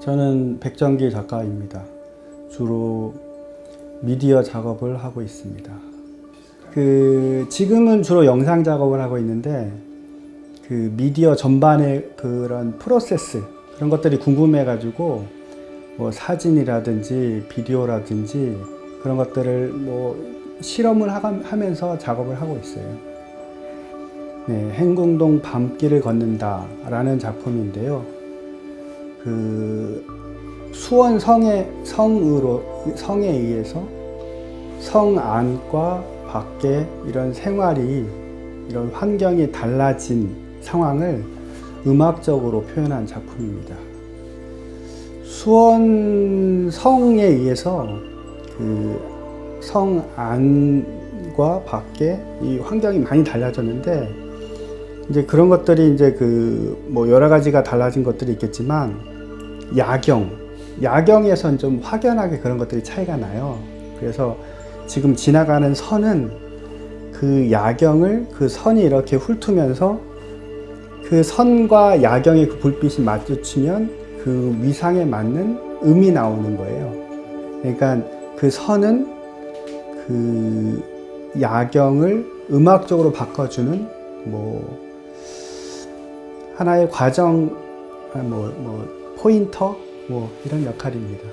저는 백정기 작가입니다. 주로 미디어 작업을 하고 있습니다. 지금은 주로 영상 작업을 하고 있는데 미디어 전반의 그런 프로세스 그런 것들이 궁금해가지고 뭐 사진이라든지 비디오라든지 그런 것들을 뭐 실험을 하면서 작업을 하고 있어요. 네, 행궁동 밤길을 걷는다 라는 작품인데요. 수원 성에 의해서 성 안과 밖에 이런 생활이, 이런 환경이 달라진 상황을 음악적으로 표현한 작품입니다. 수원 성에 의해서 성 안과 밖에 이 환경이 많이 달라졌는데, 이제 그런 것들이 이제 뭐 여러 가지가 달라진 것들이 있겠지만, 야경에선 좀 확연하게 그런 것들이 차이가 나요. 그래서 지금 지나가는 선은 야경을 선이 이렇게 훑으면서 선과 야경의 불빛이 마주치면 위상에 맞는 음이 나오는 거예요. 그러니까 선은 야경을 음악적으로 바꿔주는 뭐 하나의 과정, 포인터 이런 역할입니다.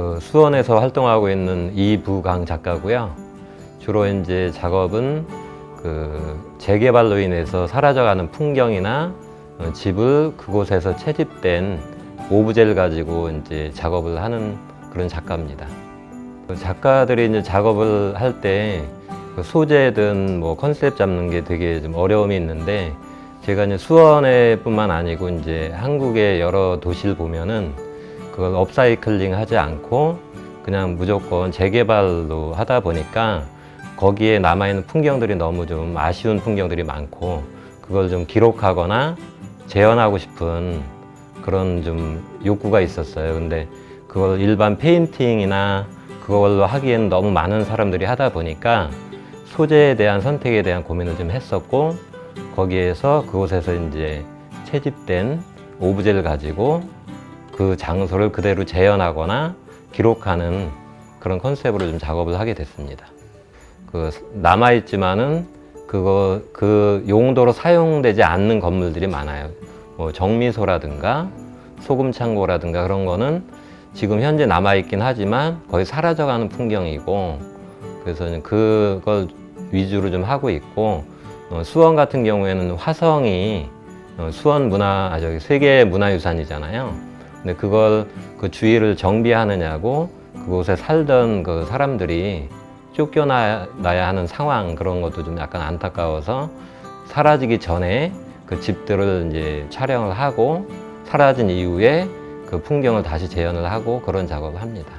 그 수원에서 활동하고 있는 이부강 작가고요. 주로 이제 작업은 그 재개발로 인해서 사라져가는 풍경이나 집을 그곳에서 채집된 오브제를 가지고 이제 작업을 하는 그런 작가입니다. 그 작가들이 이제 작업을 할 때 그 소재든 뭐 컨셉 잡는 게 되게 좀 어려움이 있는데, 제가 이제 수원에뿐만 아니고 이제 한국의 여러 도시를 보면은 그걸 업사이클링 하지 않고 그냥 무조건 재개발로 하다 보니까 거기에 남아있는 풍경들이 너무 좀 아쉬운 풍경들이 많고, 그걸 좀 기록하거나 재현하고 싶은 그런 좀 욕구가 있었어요. 근데 그걸 일반 페인팅이나 그걸로 하기에는 너무 많은 사람들이 하다 보니까 소재에 대한 선택에 대한 고민을 좀 했었고, 거기에서 그곳에서 이제 채집된 오브제를 가지고 그 장소를 그대로 재현하거나 기록하는 그런 컨셉으로 좀 작업을 하게 됐습니다. 그 남아있지만은 그 용도로 사용되지 않는 건물들이 많아요. 뭐 정미소라든가 소금창고라든가 그런 거는 지금 현재 남아있긴 하지만 거의 사라져가는 풍경이고, 그래서 그걸 위주로 좀 하고 있고, 수원 같은 경우에는 화성이 수원 세계 문화유산이잖아요. 근데 그걸 그 주위를 정비하느냐고 그곳에 살던 그 사람들이 쫓겨나야 하는 상황, 그런 것도 좀 약간 안타까워서 사라지기 전에 그 집들을 이제 촬영을 하고 사라진 이후에 그 풍경을 다시 재현을 하고 그런 작업을 합니다.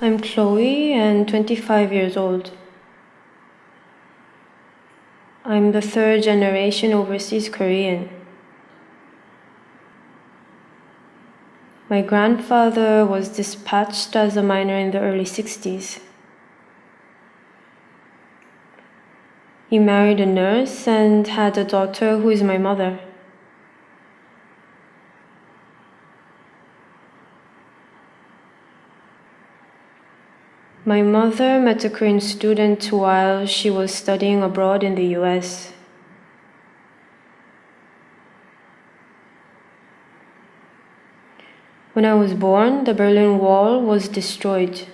I'm Chloe and 25 years old. I'm the third generation overseas Korean. My grandfather was dispatched as a miner in the early 60s. He married a nurse and had a daughter who is my mother. My mother met a Korean student while she was studying abroad in the US. When I was born, the Berlin Wall was destroyed.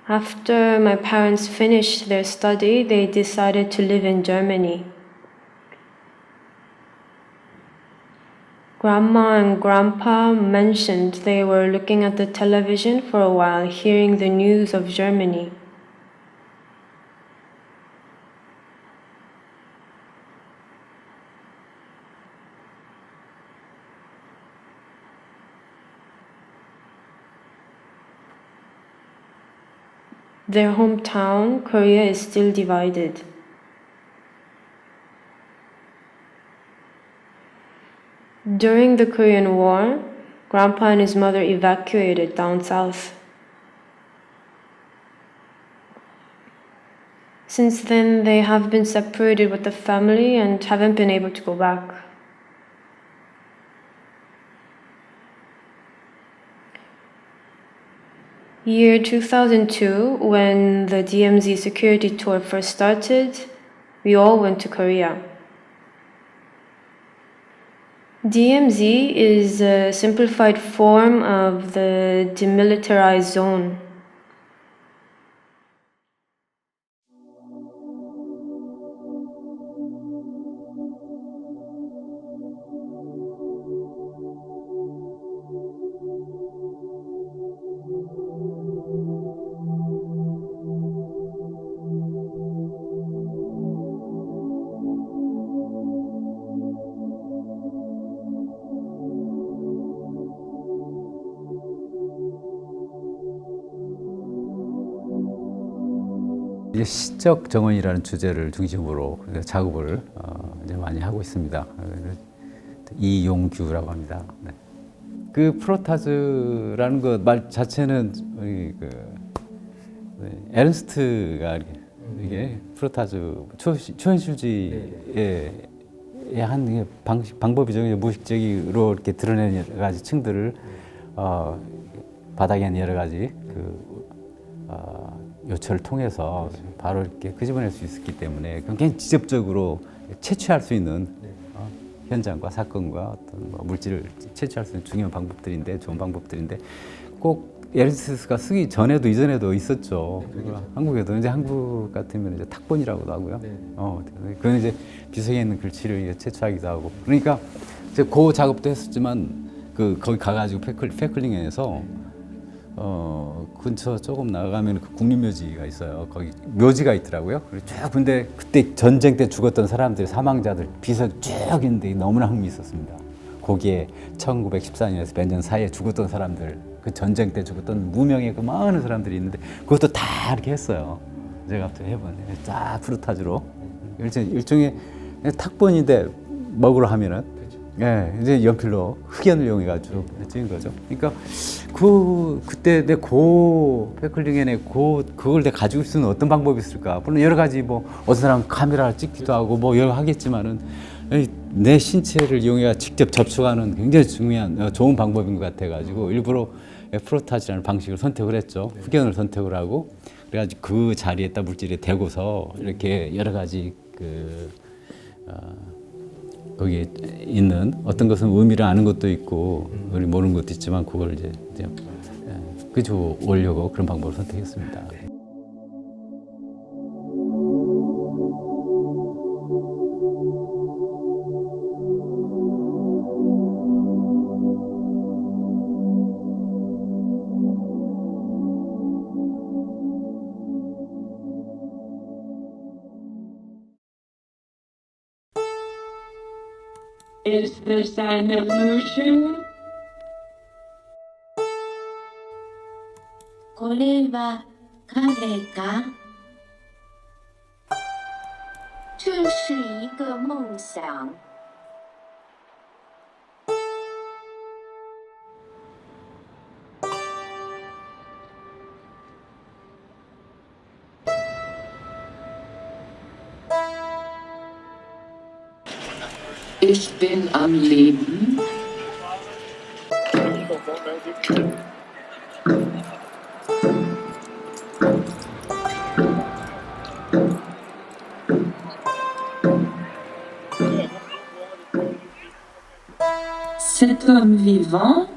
After my parents finished their study, they decided to live in Germany. Grandma and Grandpa mentioned they were looking at the television for a while, hearing the news of Germany. Their hometown, Korea, is still divided. During the Korean War, Grandpa and his mother evacuated down south. Since then, they have been separated with the family and haven't been able to go back. Year 2002, when the DMZ security tour first started, we all went to Korea. DMZ is a simplified form of the demilitarized zone. 이제 시적 정원이라는 주제를 중심으로 작업을 이제 많이 하고 있습니다. 이용규라고 합니다. 네. 그 프로타즈라는 것 말 자체는 우리 에른스트가 이게 프로타즈 초현실주의의 한 방법이죠. 무의식적으로 이렇게 드러내는 여러 가지 층들을 바닥에 있는 여러 가지 요철을 통해서 바로 이렇게 끄집어낼 수 있었기 때문에 굉장히 직접적으로 채취할 수 있는 현장과 사건과 어떤 물질을 채취할 수 있는 중요한 방법들인데, 좋은 방법들인데 꼭 에르스트가 쓰기 전에도 이전에도 있었죠. 한국에도 이제 한국 같으면 이제 탁본이라고도 하고요. 그건 이제 비석에 있는 글씨를 채취하기도 하고. 그러니까 이제 그 작업도 했었지만 거기 가가지고 패클링에서 근처 조금 나가면 국립묘지가 있어요. 거기 묘지가 있더라고요. 근데 그때 전쟁 때 죽었던 사람들, 사망자들 비석 쭉 있는데 너무나 흥미있었습니다. 거기에 1914년에서 몇 년 사이에 죽었던 사람들, 그 전쟁 때 죽었던 무명의 그 많은 사람들이 있는데 그것도 다 이렇게 했어요. 제가 갑자기 해본 쫙 프로타즈로 일종의 탁본인데 먹으러 하면은 이제 연필로 흑연을 이용해가지고 찍은 거죠. 그러니까 그때 내 패클링에 그걸 내가 가지고 있을 수는 어떤 방법이 있을까? 물론 여러 가지 어떤 사람은 카메라를 찍기도 하고 여러 하겠지만은 내 신체를 이용해 직접 접촉하는 굉장히 중요한 좋은 방법인 것 같아가지고 일부러 프로타즈라는 방식을 선택을 했죠. 흑연을 선택을 하고 그래가지고 그 자리에다 물질에 대고서 이렇게 여러 가지 거기에 있는 어떤 것은 의미를 아는 것도 있고 우리 모르는 것도 있지만 그걸 이제 그저 오려고 그런 방법을 선택했습니다. Is this an illusion? これは彼か？这是一个梦想。Ich bin am Leben. Cet homme vivant.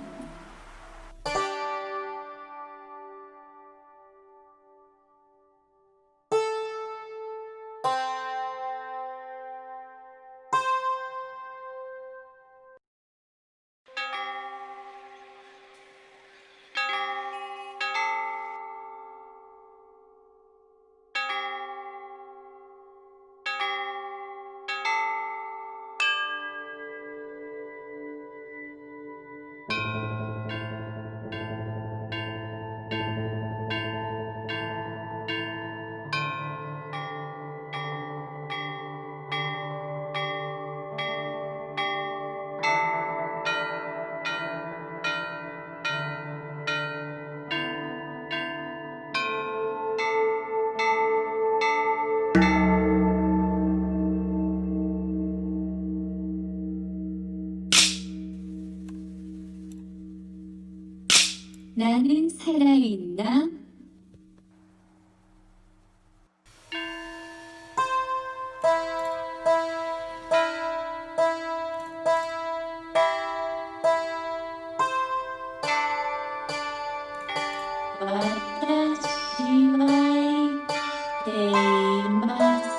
나는 살아있나? 와타시와이 데이마스까?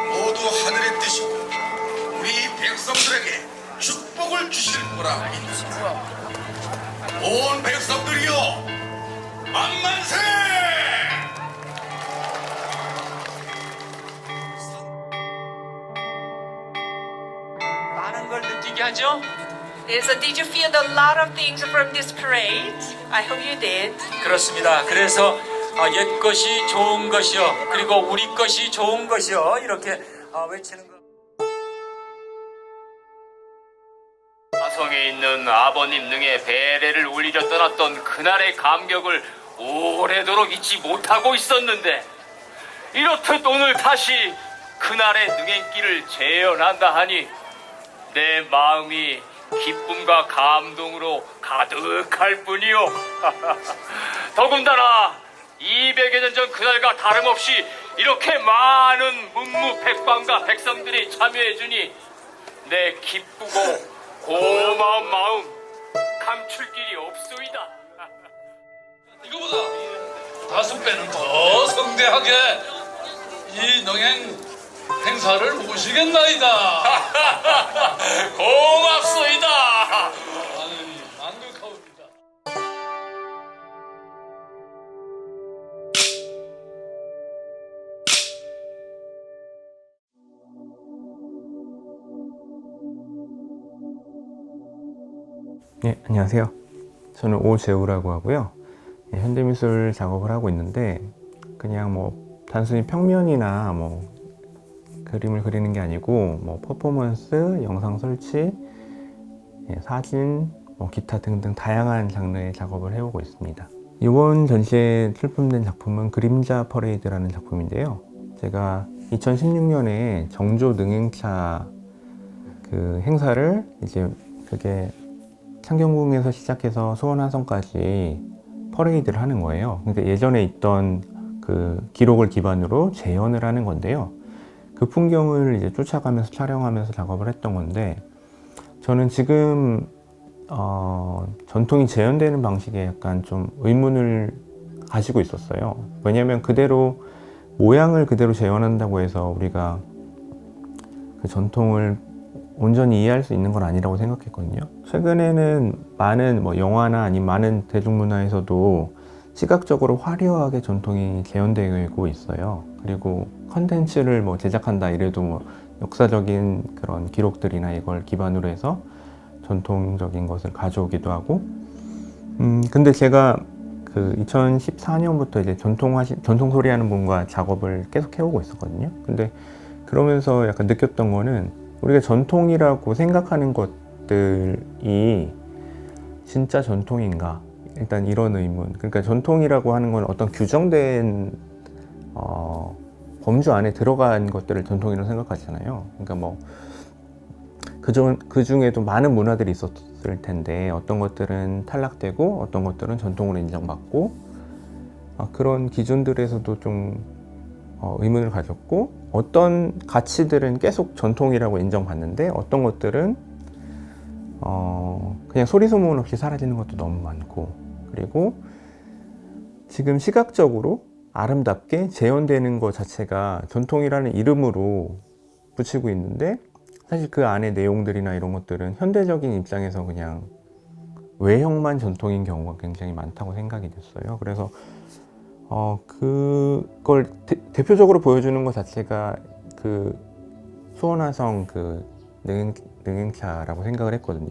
모두 하늘의 뜻이고 우리 백성들에게 축복을 주실 거라 믿는다. 온 백성들이여 만만세! 많은 걸 느끼게 하죠? So did you feel a lot of things from this parade? I hope you did. 그렇습니다. 그래서 옛 것이 좋은 것이요, 그리고 우리 것이 좋은 것이요, 이렇게 외치는 것. 화성에 있는 아버님 등의 배례를 울리려 떠났던 그날의 감격을 오래도록 잊지 못하고 있었는데, 이렇듯 오늘 다시 그날의 능행길을 재현한다 하니 내 마음이 기쁨과 감동으로 가득할 뿐이요. 더군다나 200여 년 전 그날과 다름없이 이렇게 많은 문무백관과 백성들이 참여해주니 내 기쁘고 고마운 마음 감출 길이 없소이다. 이거보다 5배는 더 성대하게 이 농행 행사를 모시겠나이다. 고맙소이다. 만극하옵니다. 네, 안녕하세요. 저는 오재우라고 하고요. 현대미술 작업을 하고 있는데 그냥 뭐 단순히 평면이나 뭐 그림을 그리는 게 아니고 뭐 퍼포먼스, 영상 설치, 사진, 뭐 기타 등등 다양한 장르의 작업을 해오고 있습니다. 이번 전시에 출품된 작품은 그림자 퍼레이드라는 작품인데요. 제가 2016년에 정조 능행차 그 행사를 이제 그게 창경궁에서 시작해서 수원화성까지 퍼레이드를 하는 거예요. 그러니까 예전에 있던 그 기록을 기반으로 재현을 하는 건데요. 그 풍경을 이제 쫓아가면서 촬영하면서 작업을 했던 건데, 저는 지금 전통이 재현되는 방식에 약간 좀 의문을 가지고 있었어요. 왜냐하면 그대로 모양을 그대로 재현한다고 해서 우리가 그 전통을 온전히 이해할 수 있는 건 아니라고 생각했거든요. 최근에는 많은 뭐 영화나 아니면 많은 대중문화에서도 시각적으로 화려하게 전통이 재현되고 있어요. 그리고 컨텐츠를 뭐 제작한다 이래도 뭐 역사적인 그런 기록들이나 이걸 기반으로 해서 전통적인 것을 가져오기도 하고, 근데 제가 그 2014년부터 이제 전통 소리 하는 분과 작업을 계속 해오고 있었거든요. 근데 그러면서 약간 느꼈던 거는 우리가 전통이라고 생각하는 것들이 진짜 전통인가? 일단 이런 의문. 그러니까 전통이라고 하는 건 어떤 규정된 범주 안에 들어간 것들을 전통이라고 생각하잖아요. 그러니까 뭐 그 중에도 많은 문화들이 있었을 텐데 어떤 것들은 탈락되고 어떤 것들은 전통으로 인정받고, 그런 기준들에서도 좀 의문을 가졌고, 어떤 가치들은 계속 전통이라고 인정받는데 어떤 것들은 그냥 소리소문 없이 사라지는 것도 너무 많고, 그리고 지금 시각적으로 아름답게 재현되는 것 자체가 전통이라는 이름으로 붙이고 있는데, 사실 그 안에 내용들이나 이런 것들은 현대적인 입장에서 그냥 외형만 전통인 경우가 굉장히 많다고 생각이 됐어요. 그래서 그걸 대표적으로 보여주는 것 자체가 그 수원화성 그 능행차라고 생각을 했거든요.